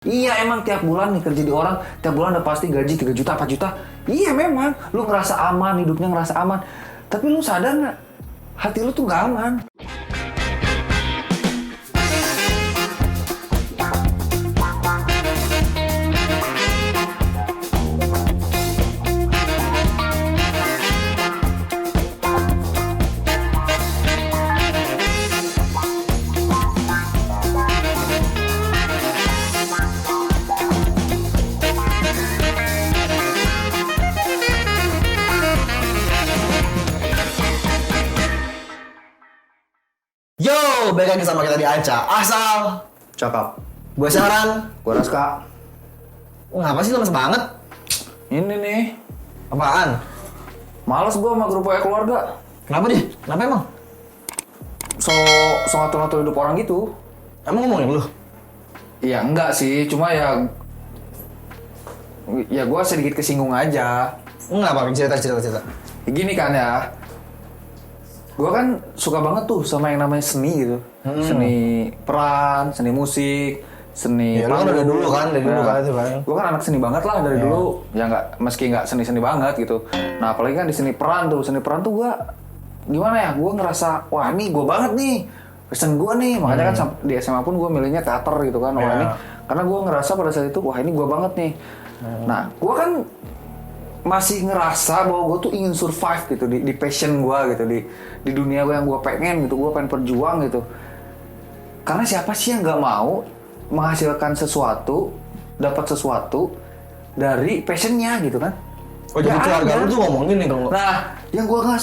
Iya emang tiap bulan nih kerja di orang, tiap bulan udah pasti gaji 3 juta, 4 juta. Iya memang, lu ngerasa aman, hidupnya ngerasa aman. Tapi lu sadar nggak, hati lu tuh nggak aman. Yo, balik lagi sama kita di Aca Asal Cakap. Gue Saran. Gua Raska. Ngapa sih lemes banget? Ini nih, Apaan? males gua sama grup WA keluarga. Kenapa dia? Kenapa emang? So ngatur-ngatur hidup orang gitu. Emang ngomongin lu? Iya enggak sih, cuma ya gua sedikit kesinggung aja. Kenapa? Cerita. Gini kan ya, gue kan suka banget tuh sama yang namanya seni gitu. Seni peran, seni musik, seni Ya, lu kan panggung. dari dulu kan itu kan. Gue kan anak seni banget lah dari dulu. Ya nggak, meski nggak seni-seni banget gitu. Nah apalagi kan di seni peran tuh gue gimana ya, gue ngerasa wah ini gue banget nih, passion gue nih. Makanya kan di SMA pun gue milihnya teater gitu kan. Wah ini, karena gue ngerasa pada saat itu wah ini gue banget nih. Nah gue kan masih ngerasa bahwa gue tuh ingin survive gitu di passion gue gitu, di dunia gue yang gue pengen gitu, gue pengen berjuang gitu. Karena siapa sih yang nggak mau menghasilkan sesuatu, dapat sesuatu dari passionnya gitu kan? Oh jadi keluarga lu tuh ngomongin nih dong. Nah, yang gua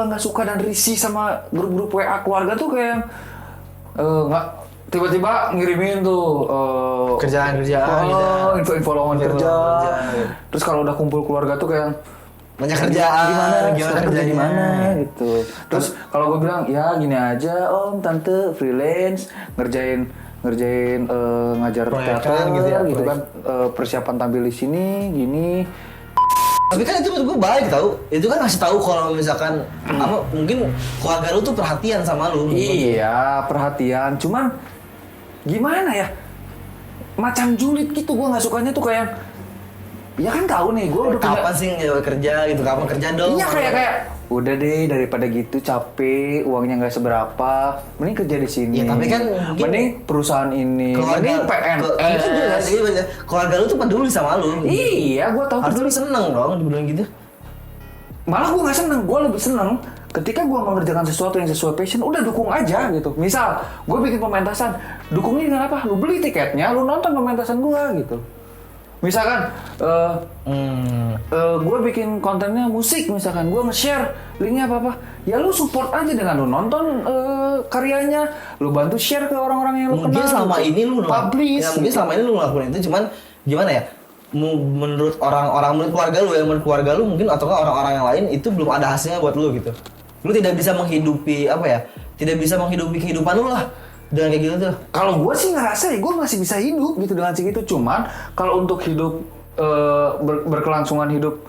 nggak suka dan risih sama grup-grup WA keluarga tuh kayak nggak tiba-tiba ngirimin tuh Kerjaan gitu. info-info lowongan kerja. Terus kalau udah kumpul keluarga tuh kayak Banyak kerjaan, gimana kerja di mana gitu. Terus kalau gue bilang ya gini aja om tante freelance ngerjain ngajar Proyekan teater gitu ya, gitu kan, persiapan tampil di sini gini. Tapi kan itu menurut gue baik tau. Itu kan ngasih tahu kalau misalkan apa mungkin keluarga lu tuh perhatian sama lu. Iya perhatian, cuman gimana ya, macam julid gitu. Gue nggak sukanya tuh kayak ya kan tahu nih gue udah punya. Kapan sih kerja gitu, kapan kerja dong? Iya kayak udah deh daripada gitu capek, uangnya nggak seberapa, mending kerja di sini. Ya, tapi kan mending perusahaan ini, mending PNS. Keluarga lu tuh peduli sama lu. Iya, gue tahu Harus peduli. lu seneng dong dibilang gitu. Malah gue nggak seneng, gue lebih seneng ketika gue mengerjakan sesuatu yang sesuai passion, udah dukung aja gitu. Misal, gue bikin pementasan, dukungnya dengan apa? Lu beli tiketnya, lu nonton pementasan gue gitu. Misalkan, gue bikin kontennya musik, misalkan gue nge-share linknya apa-apa, ya lu support aja dengan lu nonton karyanya, lu bantu share ke orang-orang yang lu kenal. Mungkin selama ini lu publish. Ya, mungkin selama ini lu ngelakuin itu, cuman gimana ya? Menurut orang-orang, menurut keluarga lu ya, menurut keluarga lu mungkin atau orang-orang yang lain itu belum ada hasilnya buat lu gitu. Lu tidak bisa menghidupi apa ya? Tidak bisa menghidupi kehidupan lu lah dengan kayak gitu tuh. Kalau gue sih ngerasa ya gue masih bisa hidup gitu dengan segitu. Cuman kalau untuk hidup berkelangsungan hidup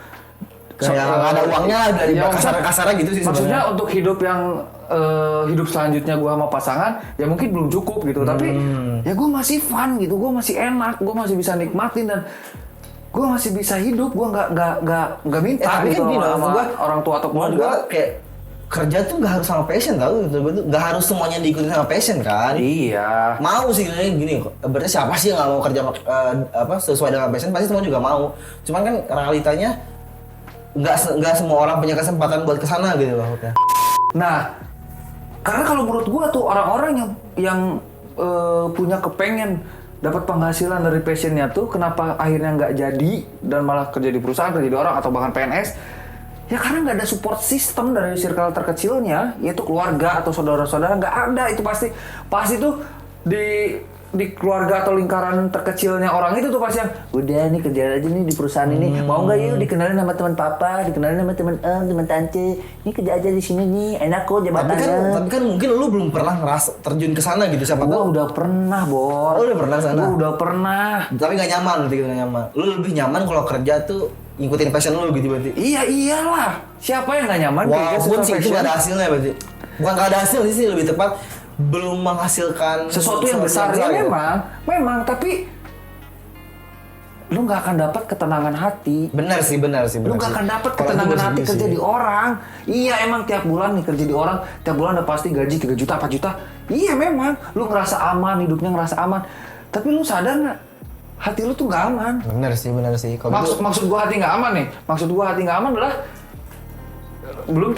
Kayak nggak ada uangnya dari ya, kasar-kasar gitu sih. Maksudnya sebenarnya. untuk hidup yang hidup selanjutnya gue sama pasangan ya mungkin belum cukup gitu. Tapi ya gue masih fun gitu, gue masih enak, gue masih bisa nikmatin dan gue masih bisa hidup. Gue nggak minta tapi gitu kan gini, sama gua, orang tua atau menurut keluarga. gua kayak kerja tuh nggak harus sama passion tau gitu. Nggak harus semuanya diikuti sama passion kan. Iya. Mau sih gini, berarti siapa sih yang nggak mau kerja apa sesuai dengan passion, pasti semua juga mau. Cuman kan realitanya nggak semua orang punya kesempatan buat kesana gitu loh. Nah, karena kalau menurut gua tuh orang-orang yang punya kepengen dapat penghasilan dari passionnya tuh, kenapa akhirnya nggak jadi dan malah kerja di perusahaan, kerja di orang atau bahkan PNS? Ya karena nggak ada support system dari circle terkecilnya, yaitu keluarga atau saudara-saudara. Nggak ada, itu pasti tuh di keluarga atau lingkaran terkecilnya orang itu tuh pasti yang udah nih kerja aja nih di perusahaan ini, mau nggak yuk dikenalin sama teman papa, dikenalin sama teman tante, ini kerja aja di sini nih, enak kok jabatannya. Tapi kan mungkin lu belum pernah ngerasa terjun ke sana gitu, siapa Gua tahu. udah pernah, Bor. Oh, udah pernah sana? Gua udah pernah. Tapi nggak nyaman, berarti nggak nyaman. Lu lebih nyaman kalau kerja tuh ngikutin passion lu gitu berarti. Iya iyalah. Siapa yang nggak nyaman? Walaupun sih itu nggak ada hasilnya berarti. Bukan nggak ada hasil sih, lebih tepat belum menghasilkan sesuatu yang besar ya gitu. memang tapi lu nggak akan dapat ketenangan hati. Benar sih. Lu nggak akan dapat ketenangan hati kerja di orang. Iya emang tiap bulan nih kerja di orang, tiap bulan udah pasti gaji 3 juta, 4 juta. Iya memang, lu ngerasa aman, hidupnya ngerasa aman. Tapi lu sadar nggak? Hati lu tuh nggak aman. Benar sih. Maksud gua hati nggak aman nih. Maksud gua hati nggak aman adalah belum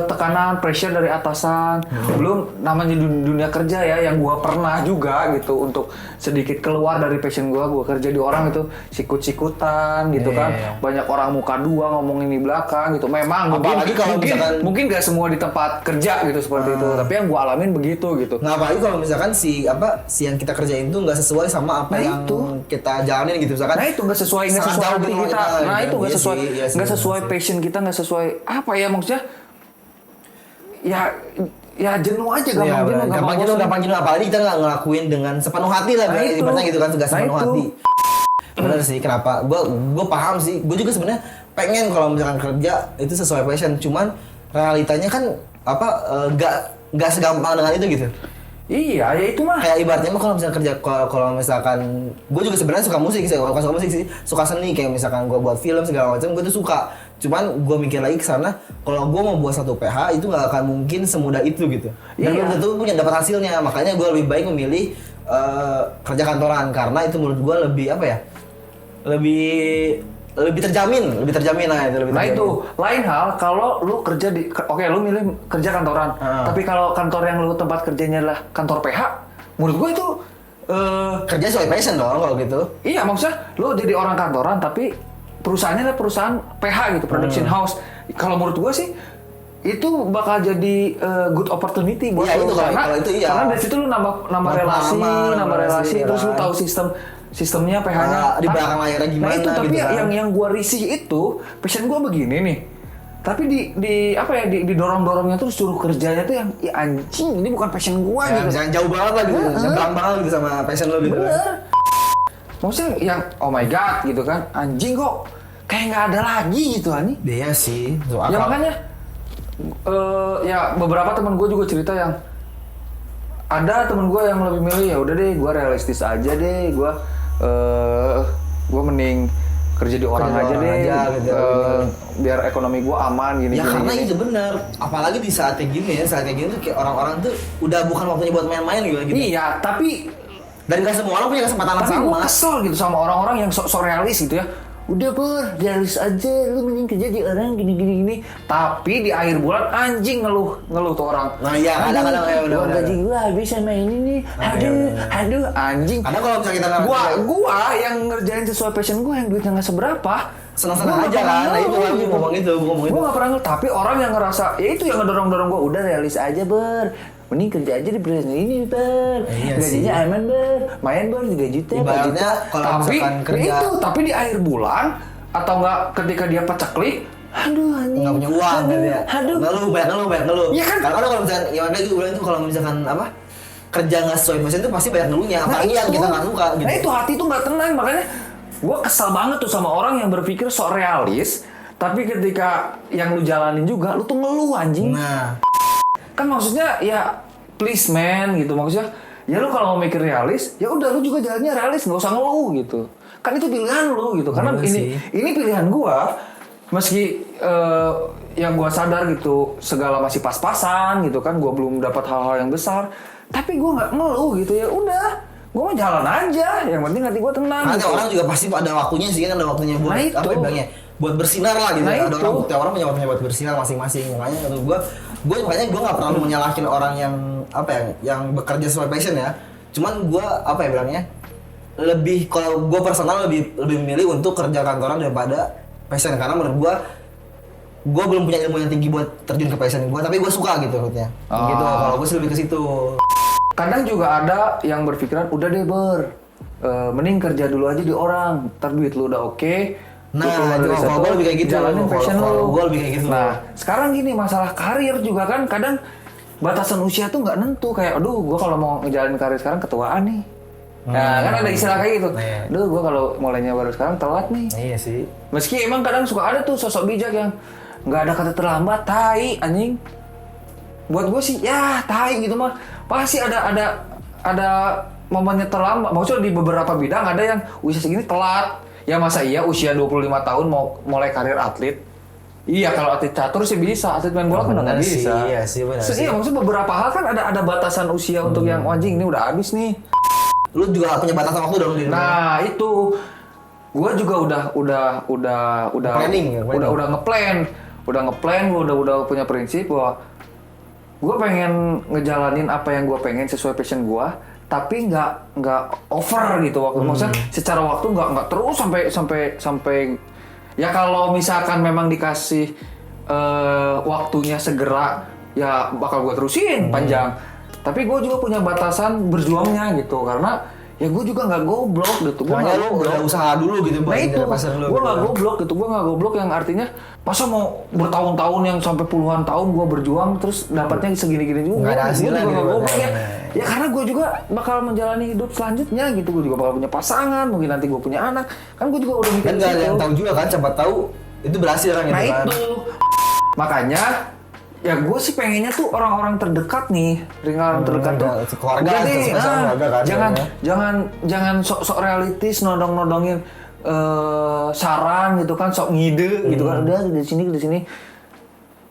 tekanan pressure dari atasan, belum namanya dunia kerja ya yang gua pernah juga gitu untuk sedikit keluar dari passion gua kerja di orang itu sikut-sikutan gitu kan. Banyak orang muka dua ngomongin di belakang gitu. Memang apalagi kalau mungkin gak semua di tempat kerja gitu seperti itu, tapi yang gua alamin begitu gitu. Nah, apalagi kalau misalkan si yang kita kerjain itu nggak sesuai sama apa yang kita jalanin gitu misalkan. Nah itu nggak sesuai hati kita. Nah itu nggak sesuai passion kita, nggak sesuai apa ya maksudnya. Ya jenuh aja, gampang jenuh. Apalagi kita nggak ngelakuin dengan sepenuh hati lah, ibaratnya gitu kan, nggak sepenuh hati. Bener sih, kenapa? Gue paham sih. Gue juga sebenarnya pengen kalau misalkan kerja itu sesuai passion, cuman realitanya kan nggak segampang dengan itu gitu. Iya, ya itu mah. Kayak ibaratnya mah kalau misalkan kerja, kalau misalkan gue juga sebenarnya suka musik sih, bukan suka musik sih, suka seni, kayak misalkan gue buat film segala macam, gue tuh suka. Cuman gue mikir lagi ke sana, kalau gue mau buat satu PH itu nggak akan mungkin semudah itu gitu. Dan belum tentu punya dapat hasilnya, makanya gue lebih baik memilih kerja kantoran karena itu menurut gue lebih apa ya? Lebih terjamin lah itu. Nah itu lain hal kalau lu kerja lu milih kerja kantoran, tapi kalau kantor yang lu tempat kerjanya adalah kantor PH, menurut gua itu kerja sesuai passion dong kalau gitu. Iya maksudnya lu jadi orang kantoran tapi perusahaannya adalah perusahaan PH gitu, production house. Kalau menurut gua sih itu bakal jadi good opportunity buat lu kalau itu iya. Karena dari situ lu nambah relasi, terus lu tahu sistemnya PH-nya di belakang layarnya gimana. Nah itu tapi gitu kan. yang gua risih itu passion gua begini nih. Tapi didorong-dorongnya terus suruh kerjanya tuh yang ya anjing ini bukan passion gua gitu. Jangan jauh banget lah gitu. Nyebrang banget gitu sama passion lo gitu. Bener. Maksudnya yang oh my god gitu kan. Anjing kok kayak nggak ada lagi gitu ani. Iya sih. Ya makanya ya beberapa teman gua juga cerita yang ada temen gue yang lebih milih ya udah deh gue realistis aja deh gue mending kerja di orang aja deh gitu, biar ekonomi gue aman gini. Ya karena itu benar, apalagi di saat kayak gini tuh kayak orang-orang tuh udah bukan waktunya buat main-main gitu. Iya tapi dan gak semua orang punya kesempatan yang sama. Tapi gue kesel gitu sama orang-orang yang sok realis gitu ya. Udah realis aja, lu mending kerja di orang gini. Tapi di akhir bulan anjing ngeluh tuh orang. Nah iya, kadang-kadang ya udah. Gaji gua habis sama ini nih. Aduh, anjing. Karena kalau misalnya kita gua yang ngerjain sesuai passion gua yang duitnya nggak seberapa. Senang-senang aja kan. Nah itu lagi ngomong itu. Gua nggak pernah ngeluh, tapi orang yang ngerasa ya itu yang ngedorong-dorong gua udah realis aja mending kerja aja di perusahaan ini gajinya aman main 3 juta. Ibaratnya kalau misalkan kerja tapi di akhir bulan atau enggak ketika dia paceklik aduh anjing nggak punya uang gitu ya. Ngeluh. Iya kan? Karena kalau misalkan ya makanya gue bilang itu kalau misalkan kerja nggak sesuai passion itu pasti banyak ngeluhnya. Apalagi yang kita nggak suka gitu. Nah itu hati tuh nggak tenang, makanya gue kesal banget tuh sama orang yang berpikir sok realis tapi ketika yang lu jalanin juga lu tuh ngeluh anjing. Nah kan maksudnya ya please man gitu, maksudnya ya lu kalau mau mikir realis ya udah lu juga jalannya realis, nggak usah ngeluh gitu kan, itu pilihan lu gitu. Karena ini pilihan gua meski yang gua sadar gitu segala masih pas-pasan gitu kan, gua belum dapat hal-hal yang besar tapi gua nggak ngeluh gitu. Ya udah gua mau jalan aja, yang penting hati gua tenang. Karena gitu. Orang juga pasti ada waktunya sih kan, ada waktunya buat apa bilangnya buat bersinar lah gitu. Ada orang punya waktunya buat bersinar masing-masing. Makanya menurut gue nggak pernah menyalahkan orang yang yang bekerja sesuai passion ya. Cuman gue bilangnya lebih, kalau gue personal lebih memilih untuk kerja kantoran daripada passion, karena menurut gue belum punya ilmu yang tinggi buat terjun ke passion gue, tapi gue suka gitu maksudnya. Gitu kalau gue sih lebih ke situ. Kadang juga ada yang berpikiran udah deh mending kerja dulu aja di orang, ntar duit lu udah oke. Nah, kalau gue lebih kayak gitu. Jalanin passion lu. Gue lebih kayak gitu. Nah, sekarang gini, masalah karir juga kan kadang batasan usia tuh nggak nentu. Kayak, aduh, gue kalau mau ngejalanin karir sekarang ketuaan nih. Nah, kan ada istilah kayak gitu. Aduh, gue kalau mulainya baru sekarang telat nih. Iya sih. Meski emang kadang suka ada tuh sosok bijak yang nggak ada kata terlambat, tai anjing. Buat gue sih, ya tai gitu mah. Pasti ada momennya terlambat. Maksudnya di beberapa bidang ada yang usia segini telat. Ya masa iya usia 25 tahun mau mulai karir atlet? Iya kalau atlet catur sih bisa, atlet main bola kan udah nggak Sih, bisa. iya sih benar sih. Iya maksudnya beberapa hal kan ada batasan usia untuk yang anjing ini udah habis nih. Lu juga punya batasan waktu dong di rumah. Nah itu, gua juga udah Planning. udah ngeplan, gua udah punya prinsip bahwa gua pengen ngejalanin apa yang gua pengen sesuai passion gua, tapi nggak over gitu waktu. Maksudnya secara waktu nggak terus sampai ya kalau misalkan memang dikasih waktunya segera ya bakal gua terusin panjang. Tapi gue juga punya batasan berjuangnya gitu karena ya gue juga nggak goblok gitu. Gue Makanya lu udah usaha dulu gitu nah buat itu, nyari pasar lu. gue nggak goblok gitu. Gue nggak goblok yang artinya masa mau bertahun-tahun yang sampai puluhan tahun gue berjuang terus dapatnya segini-gini juga. Nggak ada Gue hasilnya juga gitu. nggak goblok ya. Ya karena gue juga bakal menjalani hidup selanjutnya gitu. Gue juga bakal punya pasangan, mungkin nanti gue punya anak. Kan gue juga udah mikir Kan nggak ada yang tahu juga kan, siapa tahu itu berhasil kan nah gitu kan. itu makanya ya gue sih pengennya tuh orang-orang terdekat nih, lingkaran terdekat tuh keluarga, udah deh, keluarga kan, jangan sok realistis nodong-nodongin saran gitu kan, sok ngide gitu kan, udah di sini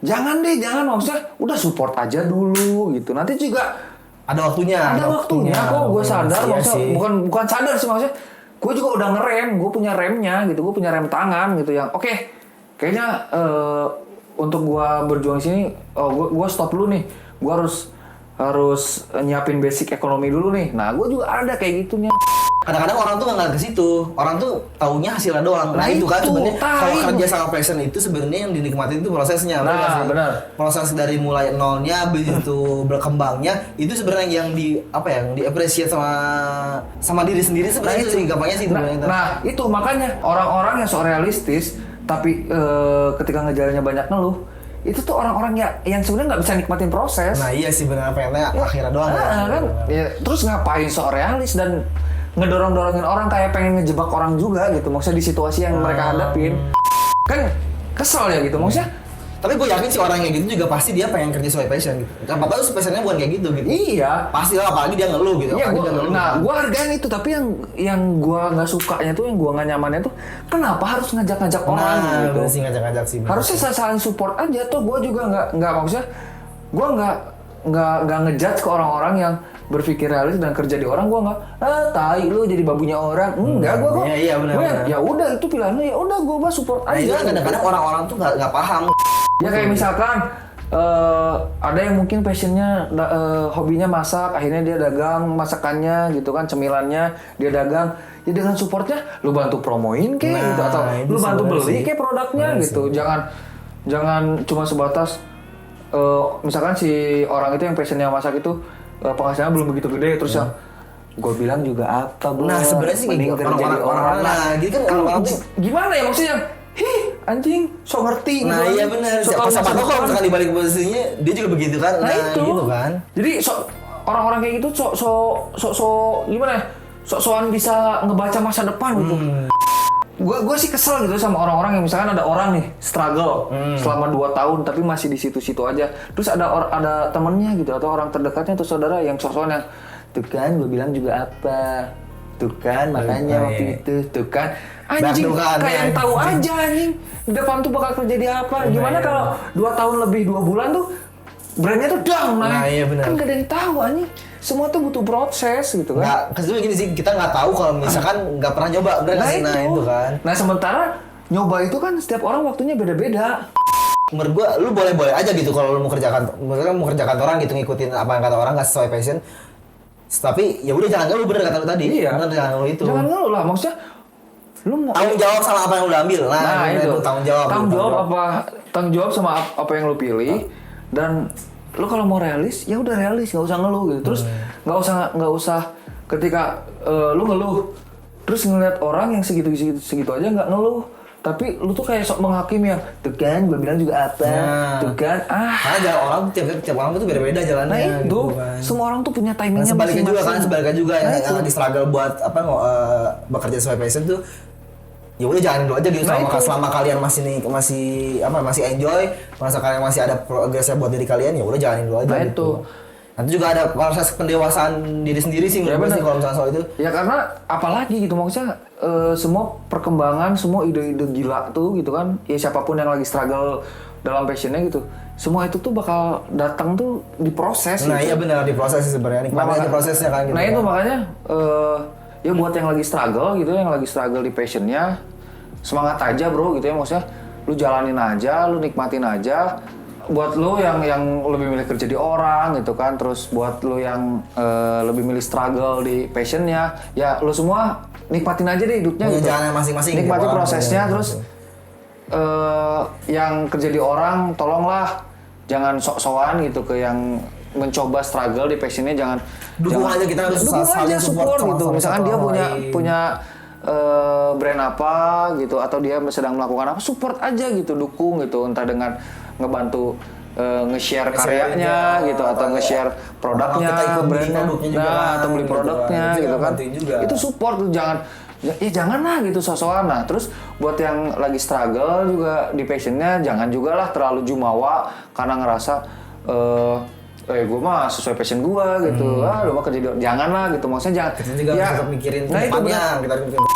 jangan maksudnya udah support aja dulu gitu, nanti juga ada waktunya kok. Gue sadar iya maksudnya sih. bukan sadar sih maksudnya gue juga udah ngerem, gue punya remnya gitu, gue punya rem tangan gitu yang oke, kayaknya untuk gue berjuang di sini, gue stop dulu nih, gue harus nyiapin basic ekonomi dulu nih. Nah gue juga ada kayak gitunya. Kadang-kadang orang tuh nggak ke situ, orang tuh taunya hasilnya doang. Nah itu kan sebenarnya kalau kerja sama passion itu sebenarnya yang dinikmati itu prosesnya. Nah benar. Proses dari mulai nolnya, habis itu berkembangnya, itu sebenarnya yang yang diapresiasi sama diri sendiri sebenarnya itu sih gampangnya sih. Nah itu makanya orang-orang yang sok realistis tapi ketika ngejalannya banyak ngeluh, itu tuh orang-orang yang sebenarnya nggak bisa nikmatin proses. Nah iya sih benar, pengennya akhirnya doang. Kan ya, terus ngapain sok realis dan ngedorong-dorongin orang kayak pengen ngejebak orang juga gitu, maksudnya di situasi yang mereka hadapin kan kesel ya gitu maksudnya. Tapi gue yakin sih orang yang gitu juga pasti dia pengen kerja sesuai passion gitu. Siapa tahu passionnya bukan kayak gitu. Iya. Pasti lah, apalagi dia ngeluh gitu. Iya, gue hargain itu, tapi yang gue nggak sukanya tuh, yang gue nggak nyamannya tuh, kenapa harus ngajak-ngajak orang gitu? Nah, sih ngajak-ngajak sih. Harusnya saling support aja tuh. Gue juga nggak maksudnya, gue nggak ngejudge ke orang-orang yang berpikir realis dan kerja di orang. Gue nggak, tai lu jadi babunya orang. Enggak, gue iya, benar. Ya udah itu pilihan lu, ya udah gue support aja. Nah, kadang-kadang orang-orang tuh nggak paham. Ya kayak misalkan ada yang mungkin passionnya hobinya masak, akhirnya dia dagang masakannya gitu kan, cemilannya dia dagang. Ya dengan supportnya lu bantu promoin kayak gitu, atau lu bantu beli kayak produknya gitu. Jangan cuma sebatas misalkan si orang itu yang passionnya masak itu penghasilannya belum begitu gede, terus yang gue bilang juga apa belum. Nah sebenarnya sih mending kerja di orang. Nah gitu kan orang tuh gimana ya maksudnya? Anjing, sok ngerti. Nah gitu. iya benar. Siapa tahu kalau misalkan dibalik posisinya dia juga begitu kan. Nah itu gitu kan. Jadi orang-orang kayak gitu gimana ya? Sok-sokan bisa ngebaca masa depan gitu. Gue sih kesel gitu sama orang-orang yang misalkan ada orang nih struggle selama 2 tahun tapi masih di situ-situ aja. Terus ada temennya gitu atau orang terdekatnya atau saudara yang sok-sokan yang tuh kan gue bilang juga apa. Tuh kan makanya waktu itu tuh kan anjing kayak yang tahu aja anjing di depan tuh bakal terjadi apa. Gimana kalau 2 tahun lebih 2 bulan tuh brandnya tuh down iya benar. Kan gak ada yang tahu anjing. Semua tuh butuh proses gitu kan. Nggak, kesannya gini sih, kita nggak tahu kalau misalkan nggak pernah nyoba, bener nggak sih? Nah itu kan. Nah sementara nyoba itu kan setiap orang waktunya beda-beda. Menurut gua, lu boleh-boleh aja gitu kalau lu mau kerja kantoran gitu, ngikutin apa yang kata orang nggak sesuai passion. Tapi ya udah jangan ngeluh, bener kata lu tadi. Iya. Bener, jangan ngeluh itu. Jangan ngeluh lah, maksudnya lu mau tanggung jawab sama apa yang lu ambil. Nah itu tanggung jawab sama apa yang lu pilih. Dan lu kalau mau realis ya udah realis, nggak usah ngeluh gitu. Terus nggak usah ketika lu ngeluh terus ngeliat orang yang segitu aja nggak ngeluh, tapi lu tuh kayak sok menghakimi yang tuh kan gue bilang juga apa, tuh kan karena jalan orang tiap orang tuh beda-beda jalannya. Nah itu gitu kan. semua orang tuh punya timingnya masing-masing. Sebaliknya juga yang lagi struggle buat bekerja sesuai passion tuh ya udah jalanin dulu aja gitu. Selama kalian masih enjoy, merasa kalian masih ada progresnya buat diri kalian, ya udah jalanin dulu aja gitu. Nanti juga ada proses pendewasaan diri sendiri sih menurut gue sih kalau misalnya soal itu. Ya karena apalagi gitu maksudnya semua perkembangan, semua ide-ide gila tuh gitu kan, ya siapapun yang lagi struggle dalam passionnya gitu, semua itu tuh bakal datang tuh diproses. Nah gitu. iya benar diproses sih sebenarnya, nikmatin aja prosesnya kan. Gitu, nah itu kan. makanya ya buat yang lagi struggle gitu, yang lagi struggle di passionnya, semangat aja bro gitu ya, maksudnya lu jalanin aja, lu nikmatin aja. Buat lu yang lebih milih kerja di orang gitu kan, terus buat lu yang lebih milih struggle di passionnya, ya lu semua nikmatin aja deh hidupnya gitu. Jalannya masing-masing. Nikmati gitu, prosesnya, gitu. terus yang kerja di orang, tolonglah jangan sok-sokan gitu ke yang mencoba struggle di passionnya, jangan Dukung aja, kita harus dukung saling aja, support gitu. sama Misalkan satu dia sama punya lain. punya brand apa gitu, atau dia sedang melakukan apa, support aja gitu, dukung gitu, entah dengan ngebantu nge-share karyanya gitu, atau nge-share produknya, kita ikut beli brandnya, produknya juga nah kan, atau beli gitu produknya kan. Itu gitu kan, bantuin juga. itu support tuh, jangan ya jangan lah gitu sok-sokan. Nah terus buat yang lagi struggle juga di passionnya, jangan juga lah terlalu jumawa karena ngerasa gue mah sesuai passion gue gitu, lu mah kerja di, jangan lah gitu, maksudnya jangan. Kita juga harus tetap mikirin Nah itu depannya, benar. kita harus mikirin.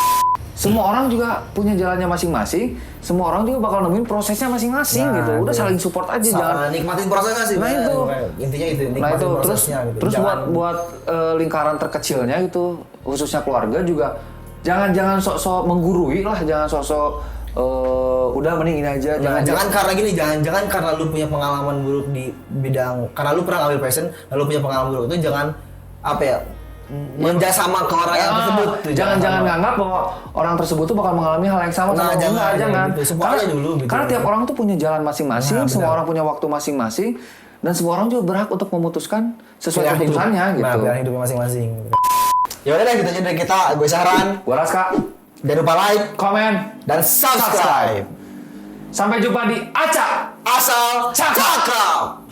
Semua orang juga punya jalannya masing-masing, semua orang juga bakal nemuin prosesnya masing-masing Nah, gitu. Udah itu. saling support aja, jangan. Nikmatin prosesnya sih. Nah, bener. itu. Intinya itu, Nah nikmatin itu terus prosesnya gitu. terus Jangan- buat lingkaran terkecilnya gitu, khususnya keluarga juga, jangan sok-sok menggurui lah, jangan sok-sok udah mending ini aja. Jangan karena gini, jangan karena lu punya pengalaman buruk di bidang, karena lu pernah ngambil passion, lalu punya pengalaman buruk itu jangan apa ya, menjasama ke orang yang tersebut. Tuh, jangan sama. nganggap bahwa orang tersebut tuh bakal mengalami hal yang sama. Nah, sama jangan, enggak, jangan. gitu. Support aja dulu, gitu. Karena tiap orang tuh punya jalan masing-masing, Nah, semua benar. orang punya waktu masing-masing, dan semua orang juga berhak untuk memutuskan sesuai Pilihan hidup. keputusannya gitu. Nah, pilihan hidupnya masing-masing. Ya udah deh, gitu aja dari kita. Gue Sahran. Gua Raska, Jangan lupa like komen, dan subscribe. sampai jumpa di Acak Asal cakap.